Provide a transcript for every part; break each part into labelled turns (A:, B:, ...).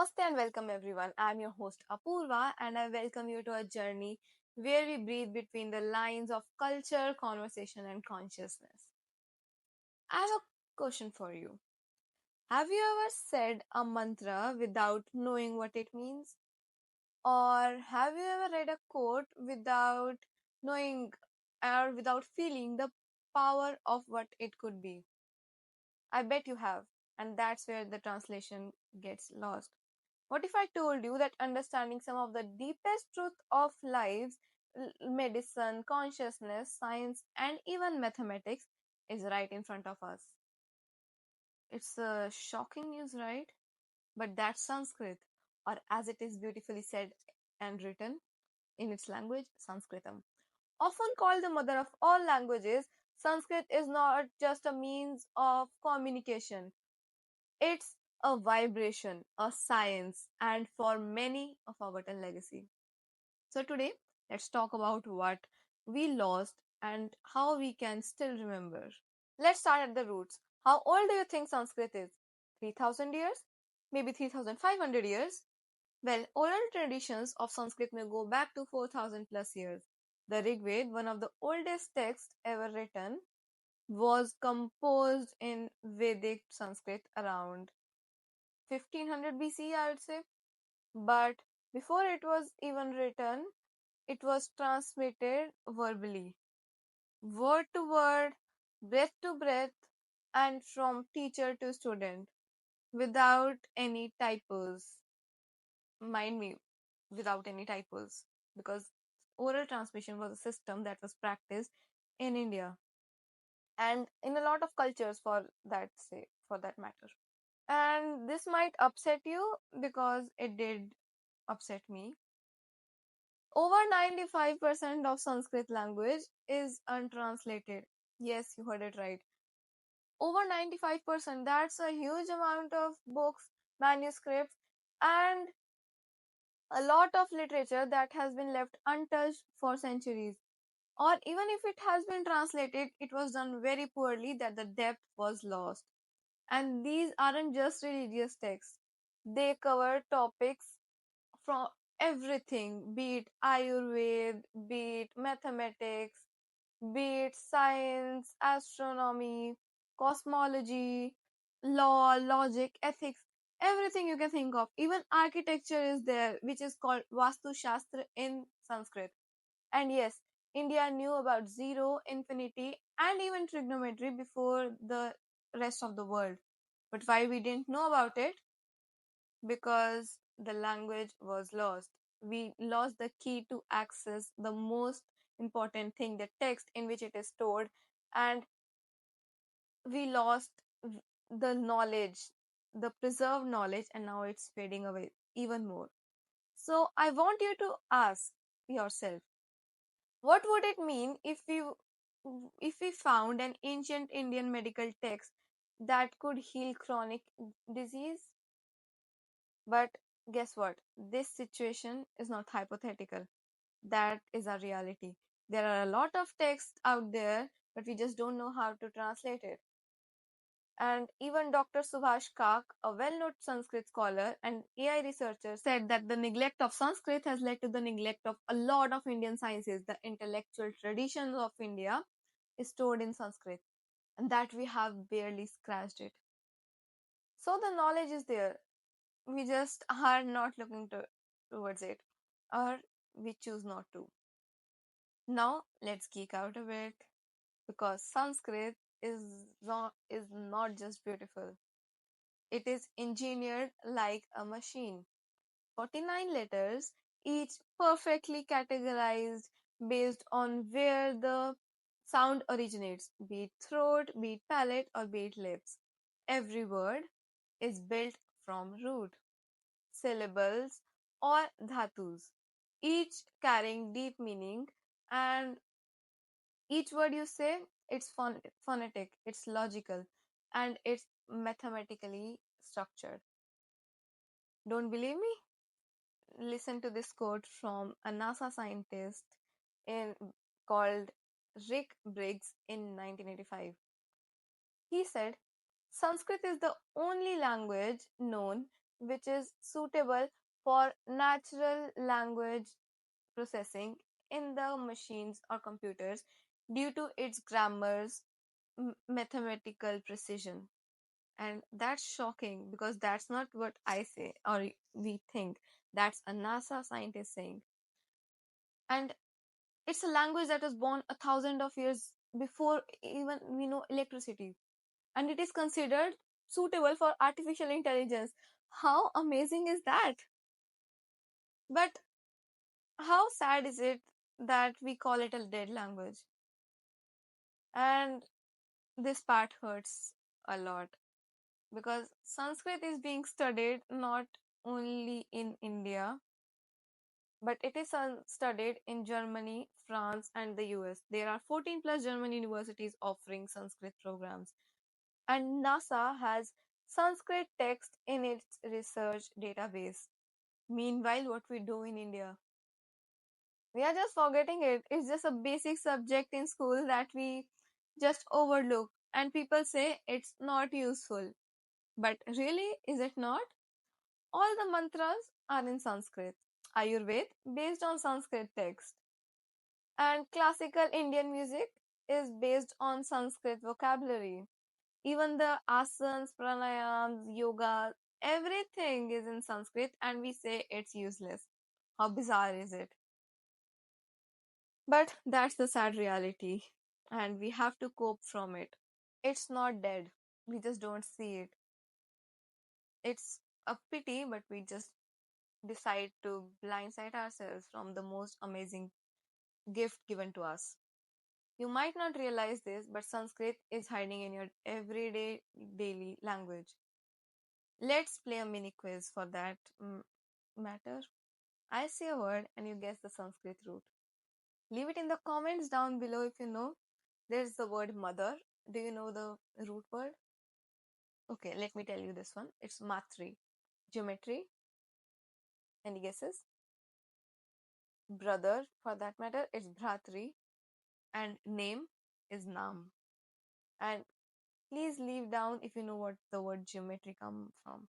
A: Namaste and welcome everyone. I'm your host Apurva and I welcome you to a journey where we breathe between the lines of culture, conversation, and consciousness. I have a question for you. Have you ever said a mantra without knowing what it means? Or have you ever read a quote without knowing or without feeling the power of what it could be? I bet you have, and that's where the translation gets lost. What if I told you that understanding some of the deepest truth of lives, medicine, consciousness, science, and even mathematics is right in front of us? It's shocking news, right? But that's Sanskrit, or as it is beautifully said and written in its language, Sanskritam. Often called the mother of all languages, Sanskrit is not just a means of communication. It's a vibration, a science, and for many, a forgotten legacy. So, today, let's talk about what we lost and how we can still remember. Let's start at the roots. How old do you think Sanskrit is? 3000 years? Maybe 3500 years? Well, oral traditions of Sanskrit may go back to 4000 plus years. The Rig Veda, one of the oldest texts ever written, was composed in Vedic Sanskrit around 1500 BC, I would say. But before it was even written, it was transmitted verbally, word to word, breath to breath, and from teacher to student without any typos. Mind me, without any typos, because oral transmission was a system that was practiced in India and in a lot of cultures for that matter. And this might upset you because it did upset me. Over 95% of Sanskrit language is untranslated. Yes, you heard it right. Over 95%, that's a huge amount of books, manuscripts, and a lot of literature that has been left untouched for centuries. Or even if it has been translated, it was done very poorly that the depth was lost. And these aren't just religious texts, they cover topics from everything, be it Ayurveda, be it mathematics, be it science, astronomy, cosmology, law, logic, ethics, everything you can think of. Even architecture is there, which is called Vastu Shastra in Sanskrit. And yes, India knew about zero, infinity, and even trigonometry before the rest of the world. But why we didn't know about it? Because the language was lost. We lost the key to access the most important thing, the text in which it is stored, and we lost the knowledge, the preserved knowledge, and now it's fading away even more. So I want you to ask yourself, what would it mean if we found an ancient Indian medical text that could heal chronic disease? But guess what? This situation is not hypothetical. That is a reality. There are a lot of texts out there, but we just don't know how to translate it. And even Dr. Subhash Kak, a well-known Sanskrit scholar and AI researcher, said that the neglect of Sanskrit has led to the neglect of a lot of Indian sciences. The intellectual traditions of India is stored in Sanskrit, and that we have barely scratched it. So the knowledge is there. We just are not looking towards it, or we choose not to. Now let's geek out a bit because Sanskrit is not just beautiful. It is engineered like a machine. 49 letters, each perfectly categorized based on where the sound originates, be it throat, be it palate, or be it lips. Every word is built from root, syllables, or dhatus, each carrying deep meaning, and each word you say, it's phonetic, it's logical, and it's mathematically structured. Don't believe me? Listen to this quote from a NASA scientist in called Rick Briggs in 1985. He said, Sanskrit is the only language known which is suitable for natural language processing in the machines or computers due to its grammar's mathematical precision. And that's shocking because that's not what I say or we think. That's a NASA scientist saying. And it's a language that was born a thousand of years before even we know electricity. And it is considered suitable for artificial intelligence. How amazing is that? But how sad is it that we call it a dead language? And this part hurts a lot because Sanskrit is being studied not only in India, but it is studied in Germany, France, and the US. There are 14 plus German universities offering Sanskrit programs, and NASA has Sanskrit text in its research database. Meanwhile, what we do in India, we are just forgetting it. It's just a basic subject in school that we just overlook, and people say it's not useful. But really, is it not? All the mantras are in Sanskrit. Ayurveda based on Sanskrit text. And classical Indian music is based on Sanskrit vocabulary. Even the asanas, pranayams, yoga, everything is in Sanskrit and we say it's useless. How bizarre is it? But that's the sad reality and we have to cope from it. It's not dead. We just don't see it. It's a pity, but we just decide to blindside ourselves from the most amazing gift given to us. You might not realize this, but Sanskrit is hiding in your everyday daily language. Let's play a mini quiz for that matter. I say a word and you guess the Sanskrit root. Leave it in the comments down below if you know. There's the word mother. Do you know the root word? Okay, let me tell you this one. It's matri. Geometry. Any guesses? Brother, for that matter, it's bhratri. And name is nam. And please leave down if you know what the word geometry come from.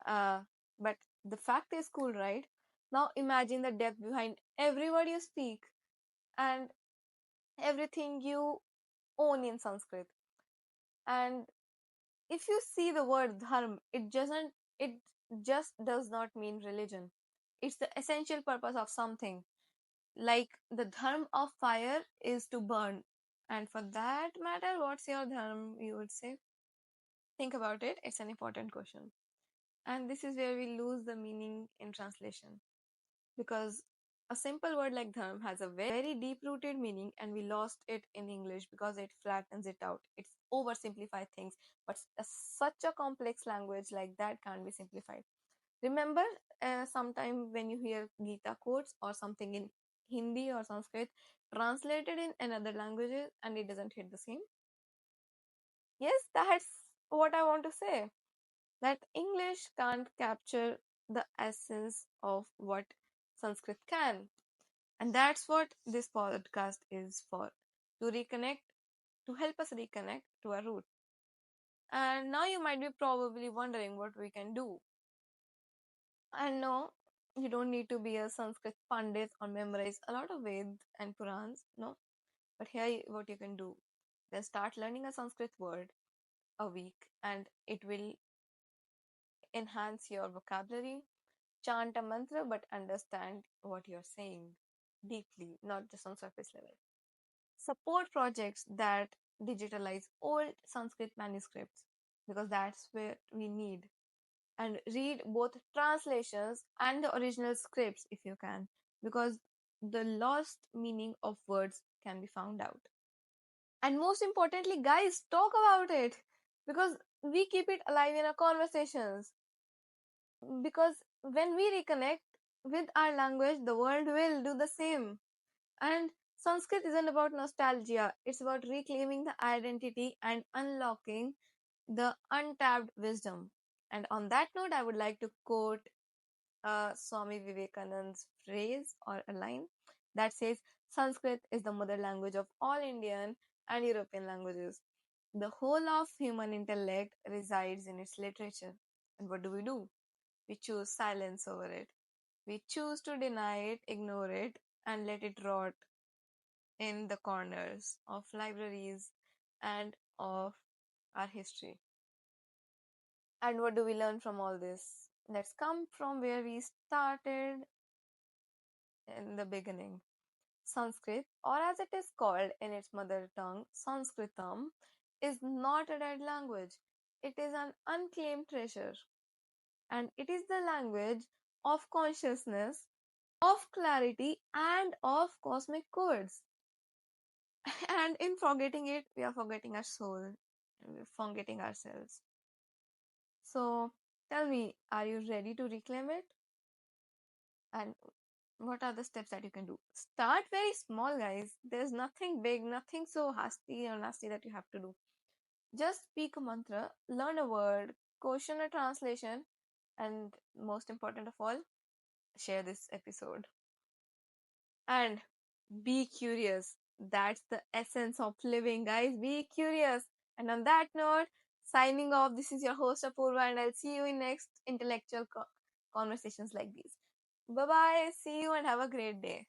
A: Uh, but the fact is cool, right? Now imagine the depth behind every word you speak and everything you own in Sanskrit. And if you see the word dharma, it just does not mean religion. It's the essential purpose of something. Like the dharma of fire is to burn. And for that matter, what's your dharma, you would say? Think about it. It's an important question. And this is where we lose the meaning in translation. Because a simple word like dharma has a very deep rooted meaning and we lost it in English because it flattens it out. It's oversimplified things, but such a complex language like that can't be simplified. Remember, sometime when you hear Gita quotes or something in Hindi or Sanskrit translated in another languages and it doesn't hit the same? Yes, that's what I want to say. That English can't capture the essence of what Sanskrit can. And that's what this podcast is for, to reconnect, to help us reconnect to our root. And now you might be probably wondering what we can do. And no, you don't need to be a Sanskrit Pandit or memorize a lot of Ved and Purans, no. But here, what you can do, then start learning a Sanskrit word a week, and it will enhance your vocabulary. Chant a mantra, but understand what you're saying deeply, not just on surface level. Support projects that digitalize old Sanskrit manuscripts because that's where we need. And read both translations and the original scripts if you can, because the lost meaning of words can be found out. And most importantly, guys, talk about it because we keep it alive in our conversations. Because when we reconnect with our language, the world will do the same. And Sanskrit isn't about nostalgia, it's about reclaiming the identity and unlocking the untapped wisdom. And on that note, I would like to quote Swami Vivekananda's phrase or a line that says Sanskrit is the mother language of all Indian and European languages. The whole of human intellect resides in its literature. And what do? We choose silence over it. We choose to deny it, ignore it, and let it rot in the corners of libraries and of our history. And what do we learn from all this? Let's come from where we started in the beginning. Sanskrit, or as it is called in its mother tongue, Sanskritam, is not a dead language. It is an unclaimed treasure. And it is the language of consciousness, of clarity, and of cosmic codes. And in forgetting it, we are forgetting our soul, and we're forgetting ourselves. So tell me, are you ready to reclaim it? And what are the steps that you can do? Start very small, guys. There's nothing big, nothing so hasty or nasty that you have to do. Just speak a mantra, learn a word, question a translation, and most important of all, share this episode. And be curious. That's the essence of living, guys. Be curious. And on that note, signing off, this is your host Apurva, and I'll see you in next intellectual conversations like these. Bye bye. See you and have a great day.